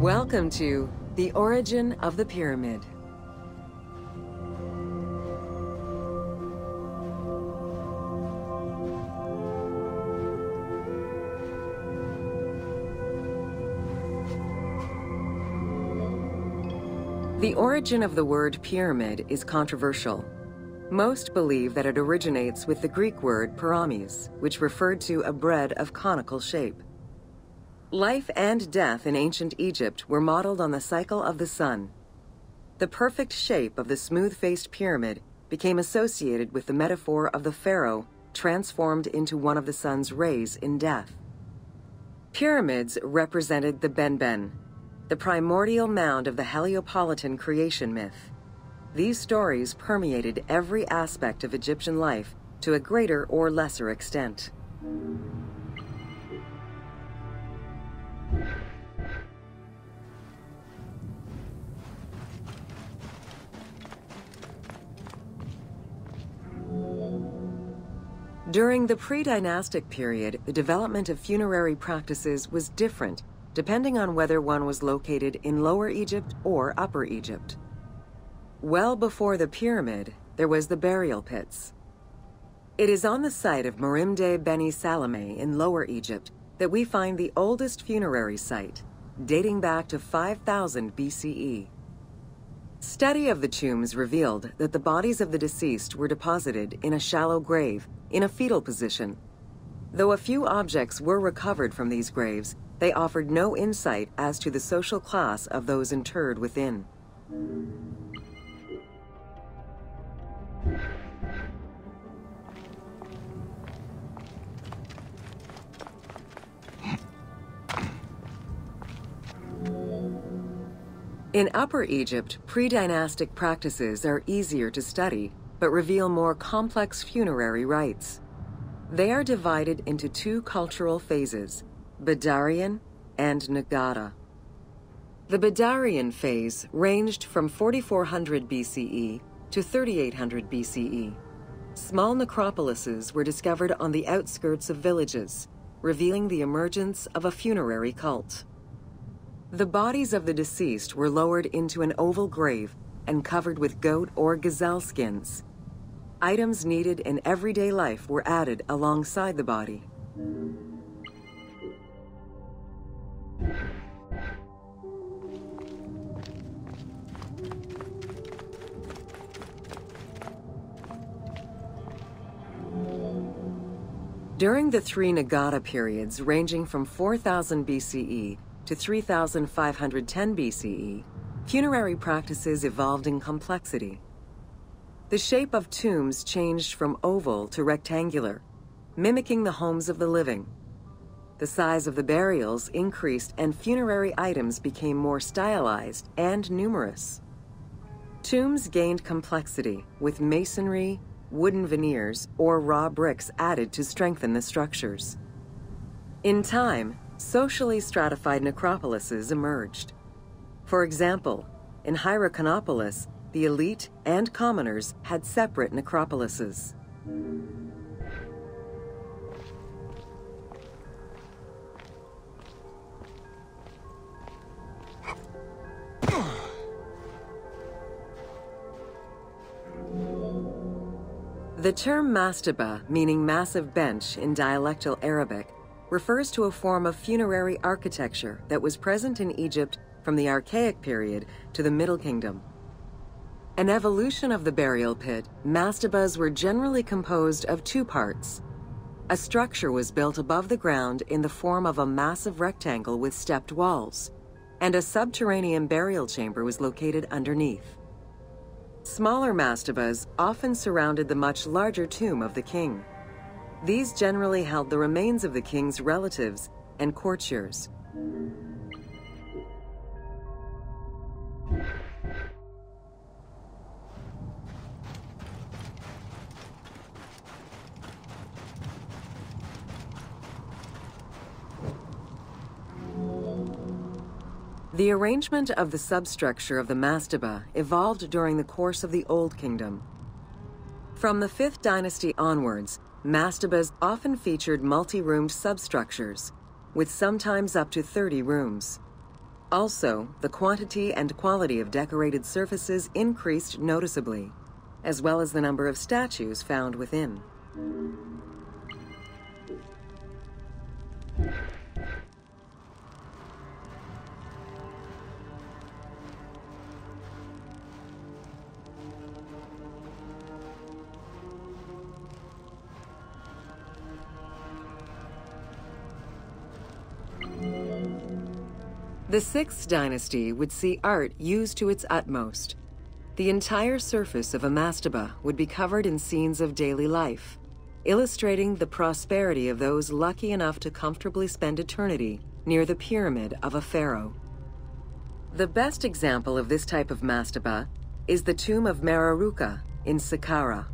Welcome to The Origin of the Pyramid. The origin of the word pyramid is controversial. Most believe that it originates with the Greek word pyramis, which referred to a bread of conical shape. Life and death in ancient Egypt were modeled on the cycle of the sun. The perfect shape of the smooth-faced pyramid became associated with the metaphor of the pharaoh transformed into one of the sun's rays in death. Pyramids represented the Benben, the primordial mound of the Heliopolitan creation myth. These stories permeated every aspect of Egyptian life to a greater or lesser extent. During the pre-dynastic period, the development of funerary practices was different depending on whether one was located in Lower Egypt or Upper Egypt. Well before the pyramid, there was the burial pits. It is on the site of Merimde Beni Salome in Lower Egypt that we find the oldest funerary site, dating back to 5000 BCE. Study of the tombs revealed that the bodies of the deceased were deposited in a shallow grave in a fetal position. Though a few objects were recovered from these graves, they offered no insight as to the social class of those interred within. In Upper Egypt, pre-dynastic practices are easier to study, but reveal more complex funerary rites. They are divided into two cultural phases, Badarian and Nagada. The Badarian phase ranged from 4400 BCE to 3800 BCE. Small necropolises were discovered on the outskirts of villages, revealing the emergence of a funerary cult. The bodies of the deceased were lowered into an oval grave and covered with goat or gazelle skins. Items needed in everyday life were added alongside the body. During the three Nagada periods ranging from 4000 BCE to 3510 BCE, funerary practices evolved in complexity. The shape of tombs changed from oval to rectangular, mimicking the homes of the living. The size of the burials increased and funerary items became more stylized and numerous. Tombs gained complexity with masonry, wooden veneers, or raw bricks added to strengthen the structures. In time, socially stratified necropolises emerged. For example, in Hierakonpolis, the elite and commoners had separate necropolises. The term mastaba, meaning massive bench in dialectal Arabic, refers to a form of funerary architecture that was present in Egypt from the Archaic period to the Middle Kingdom. An evolution of the burial pit, mastabas were generally composed of two parts. A structure was built above the ground in the form of a massive rectangle with stepped walls, and a subterranean burial chamber was located underneath. Smaller mastabas often surrounded the much larger tomb of the king. These generally held the remains of the king's relatives and courtiers. The arrangement of the substructure of the mastaba evolved during the course of the Old Kingdom. From the 5th dynasty onwards, mastabas often featured multi-roomed substructures, with sometimes up to 30 rooms. Also, the quantity and quality of decorated surfaces increased noticeably, as well as the number of statues found within. The 6th dynasty would see art used to its utmost. The entire surface of a mastaba would be covered in scenes of daily life, illustrating the prosperity of those lucky enough to comfortably spend eternity near the pyramid of a pharaoh. The best example of this type of mastaba is the tomb of Meroruka in Saqqara.